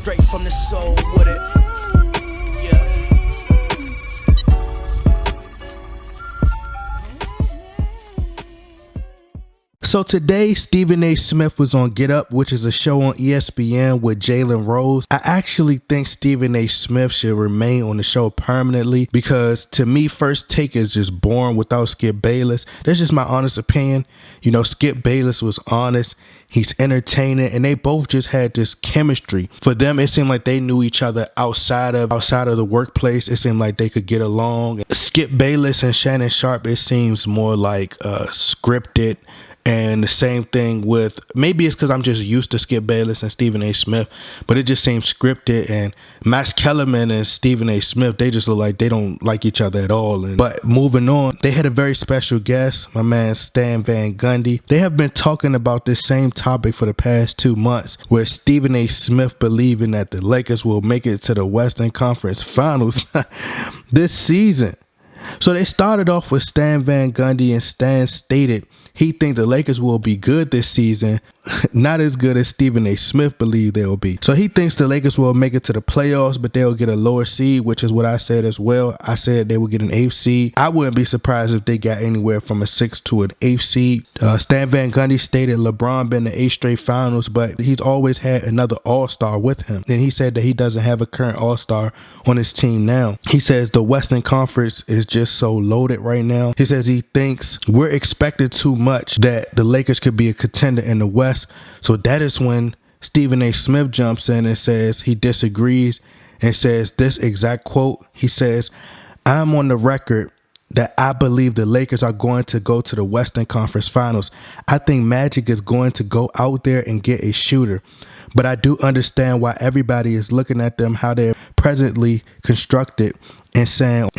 straight from the soul with it. Yeah. So today, Stephen A. Smith was on Get Up, which is a show on ESPN with Jalen Rose. I actually think Stephen A. Smith should remain on the show permanently because to me, First Take is just boring without Skip Bayless. That's just my honest opinion. You know, Skip Bayless was honest. He's entertaining, and they both just had this chemistry. For them, it seemed like they knew each other outside of the workplace. It seemed like they could get along. Skip Bayless and Shannon Sharp, it seems more like scripted. And the same thing with, maybe it's because I'm just used to Skip Bayless and Stephen A. Smith, but it just seems scripted. And Max Kellerman and Stephen A. Smith, they just look like they don't like each other at all. But moving on, they had a very special guest, my man Stan Van Gundy. They have been talking about this same topic for the past 2 months, where Stephen A. Smith believing that the Lakers will make it to the Western Conference Finals this season. So they started off with Stan Van Gundy, and Stan stated he thinks the Lakers will be good this season, not as good as Stephen A. Smith believed they will be. So he thinks the Lakers will make it to the playoffs, but they'll get a lower seed, which is what I said as well. I said they will get an 8th seed. I wouldn't be surprised if they got anywhere from a 6th to an 8th seed. Stan Van Gundy stated LeBron been to 8 straight finals, but he's always had another all-star with him. And he said that he doesn't have a current all-star on his team now. He says the Western Conference is just so loaded right now. He says he thinks we're expected too much that the Lakers could be a contender in the West. So that is when Stephen A. Smith jumps in and says he disagrees and says this exact quote. He says, "I'm on the record that I believe the Lakers are going to go to the Western Conference Finals. I think Magic is going to go out there and get a shooter. But I do understand why everybody is looking at them, how they're presently constructed, and saying,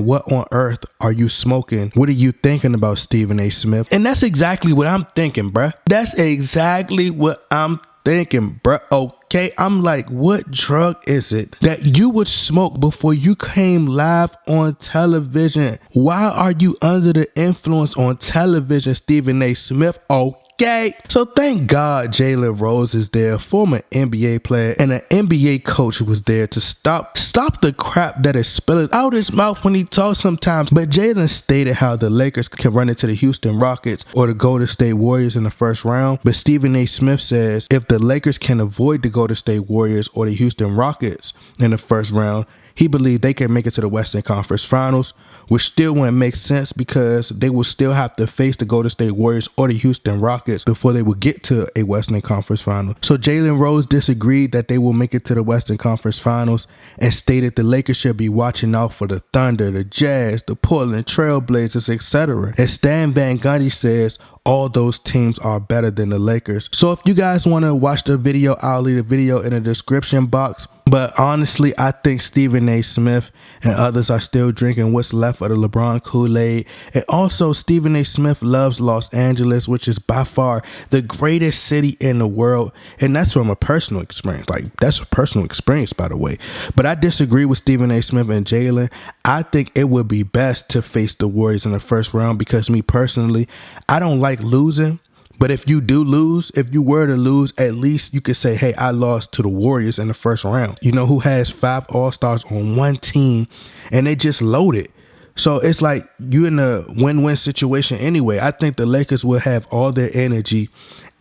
what on earth are you smoking? What are you thinking about, Stephen A. Smith?" And that's exactly what I'm thinking, bruh. That's exactly what I'm thinking, bruh. Okay, I'm like, what drug is it that you would smoke before you came live on television? Why are you under the influence on television, Stephen A. Smith? Okay. So thank God Jalen Rose is there, former NBA player, and an NBA coach was there to stop the crap that is spilling out his mouth when he talks sometimes. But Jalen stated how the Lakers can run into the Houston Rockets or the Golden State Warriors in the first round. But Stephen A. Smith says if the Lakers can avoid the Golden State Warriors or the Houston Rockets in the first round, he believed they can make it to the Western Conference Finals, which still wouldn't make sense because they will still have to face the Golden State Warriors or the Houston Rockets before they would get to a Western Conference Final. So Jalen Rose disagreed that they will make it to the Western Conference Finals and stated the Lakers should be watching out for the Thunder, the Jazz, the Portland Trail Blazers, etc. And Stan Van Gundy says all those teams are better than the Lakers. So if you guys want to watch the video, I'll leave the video in the description box. But honestly, I think Stephen A. Smith and others are still drinking what's left of the LeBron Kool-Aid. And also, Stephen A. Smith loves Los Angeles, which is by far the greatest city in the world. And that's from a personal experience. Like, that's a personal experience, by the way. But I disagree with Stephen A. Smith and Jalen. I think it would be best to face the Warriors in the first round because me personally, I don't like losing. But if you do lose, if you were to lose, at least you could say, hey, I lost to the Warriors in the first round. You know, who has 5 All-Stars on one team and they just loaded. So it's like you in a win-win situation anyway. I think the Lakers will have all their energy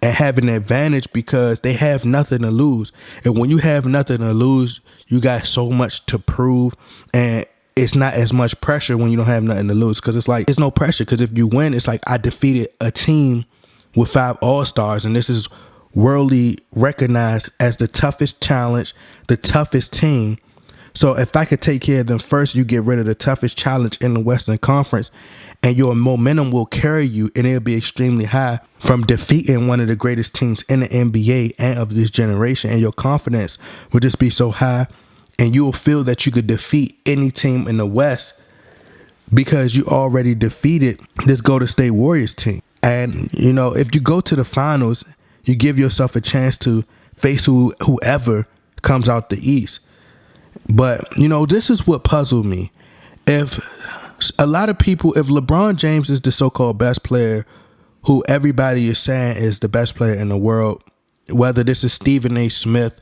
and have an advantage because they have nothing to lose. And when you have nothing to lose, you got so much to prove. And it's not as much pressure when you don't have nothing to lose because it's like, it's no pressure because if you win, it's like I defeated a team with 5 All-Stars, and this is worldly recognized as the toughest challenge, the toughest team. So if I could take care of them first, you get rid of the toughest challenge in the Western Conference, and your momentum will carry you, and it'll be extremely high from defeating one of the greatest teams in the NBA and of this generation, and your confidence will just be so high, and you will feel that you could defeat any team in the West because you already defeated this Golden State Warriors team. And, you know, if you go to the finals, you give yourself a chance to face whoever comes out the East. But, you know, this is what puzzled me. If a lot of people, if LeBron James is the so-called best player, who everybody is saying is the best player in the world, whether this is Stephen A. Smith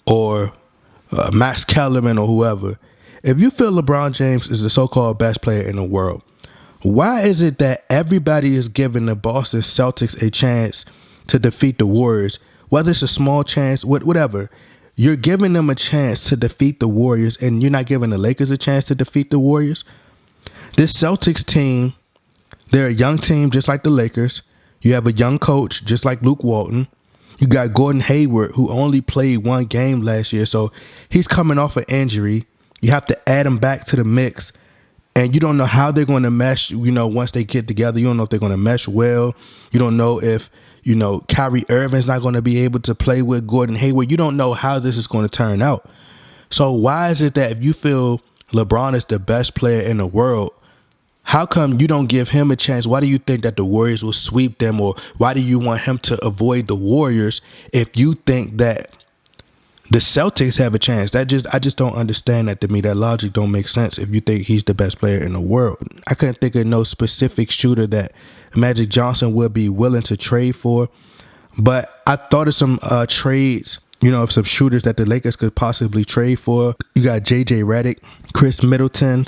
or Max Kellerman or whoever, if you feel LeBron James is the so-called best player in the world, why is it that everybody is giving the Boston Celtics a chance to defeat the Warriors? Whether it's a small chance, whatever, you're giving them a chance to defeat the Warriors, and you're not giving the Lakers a chance to defeat the Warriors? This Celtics team, they're a young team just like the Lakers. You have a young coach just like Luke Walton. You got Gordon Hayward, who only played one game last year, so he's coming off an injury. You have to add him back to the mix, and you don't know how they're going to mesh, once they get together. You don't know if they're going to mesh well. You don't know if, Kyrie Irving's not going to be able to play with Gordon Hayward. You don't know how this is going to turn out. So why is it that if you feel LeBron is the best player in the world, how come you don't give him a chance? Why do you think that the Warriors will sweep them? Or why do you want him to avoid the Warriors if you think that the Celtics have a chance? I just don't understand that. To me, that logic don't make sense if you think he's the best player in the world. I couldn't think of no specific shooter that Magic Johnson would be willing to trade for. But I thought of some trades, of some shooters that the Lakers could possibly trade for. You got J.J. Redick, Chris Middleton,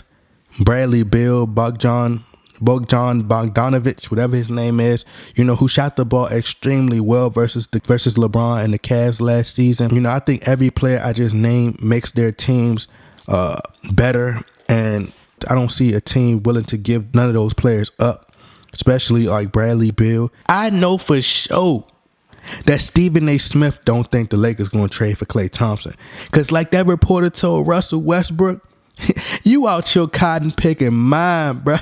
Bradley Beal, Bogdan Bogdanovic, whatever his name is, who shot the ball extremely well versus LeBron and the Cavs last season. I think every player I just named makes their teams better, and I don't see a team willing to give none of those players up, especially like Bradley Beal. I know for sure that Stephen A. Smith don't think the Lakers going to trade for Klay Thompson, because like that reporter told Russell Westbrook, you out your cotton picking mind, bro.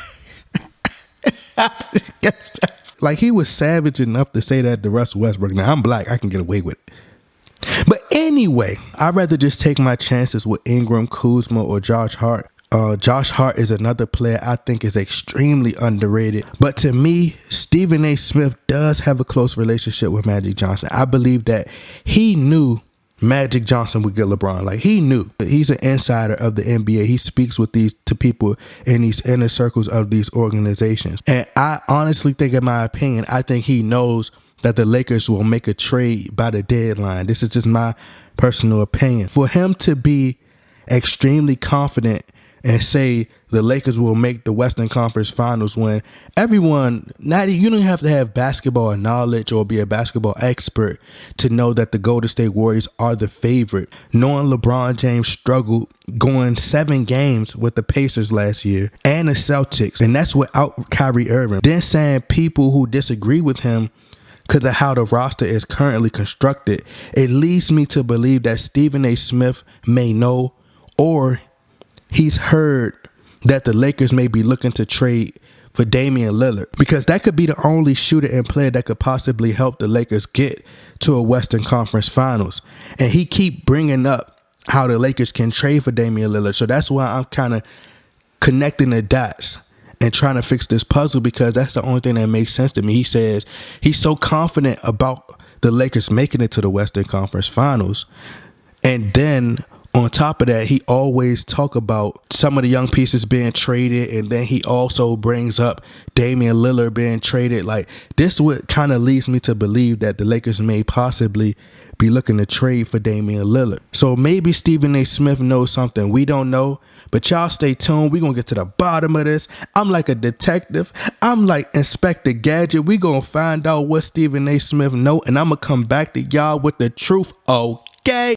Like, he was savage enough to say that to Russell Westbrook. Now, I'm black. I can get away with it. But anyway, I'd rather just take my chances with Ingram, Kuzma, or Josh Hart. Josh Hart is another player I think is extremely underrated. But to me, Stephen A. Smith does have a close relationship with Magic Johnson. I believe that he knew Magic Johnson would get LeBron. Like, he knew. He's an insider of the NBA. He speaks with to people in these inner circles of these organizations. And I honestly think, in my opinion, I think he knows that the Lakers will make a trade by the deadline. This is just my personal opinion. For him to be extremely confident and say the Lakers will make the Western Conference Finals when everyone, you don't have to have basketball knowledge or be a basketball expert to know that the Golden State Warriors are the favorite. Knowing LeBron James struggled going 7 games with the Pacers last year and the Celtics, and that's without Kyrie Irving. Then saying people who disagree with him because of how the roster is currently constructed, it leads me to believe that Stephen A. Smith may know, or he's heard that the Lakers may be looking to trade for Damian Lillard, because that could be the only shooter and player that could possibly help the Lakers get to a Western Conference Finals. And he keep bringing up how the Lakers can trade for Damian Lillard. So that's why I'm kind of connecting the dots and trying to fix this puzzle, because that's the only thing that makes sense to me. He says he's so confident about the Lakers making it to the Western Conference Finals. And then on top of that, he always talk about some of the young pieces being traded, and then he also brings up Damian Lillard being traded. Like, this would kind of leads me to believe that the Lakers may possibly be looking to trade for Damian Lillard. So maybe Stephen A. Smith knows something we don't know, but y'all stay tuned. We're going to get to the bottom of this. I'm like a detective. I'm like Inspector Gadget. We're going to find out what Stephen A. Smith know, and I'm going to come back to y'all with the truth. Okay.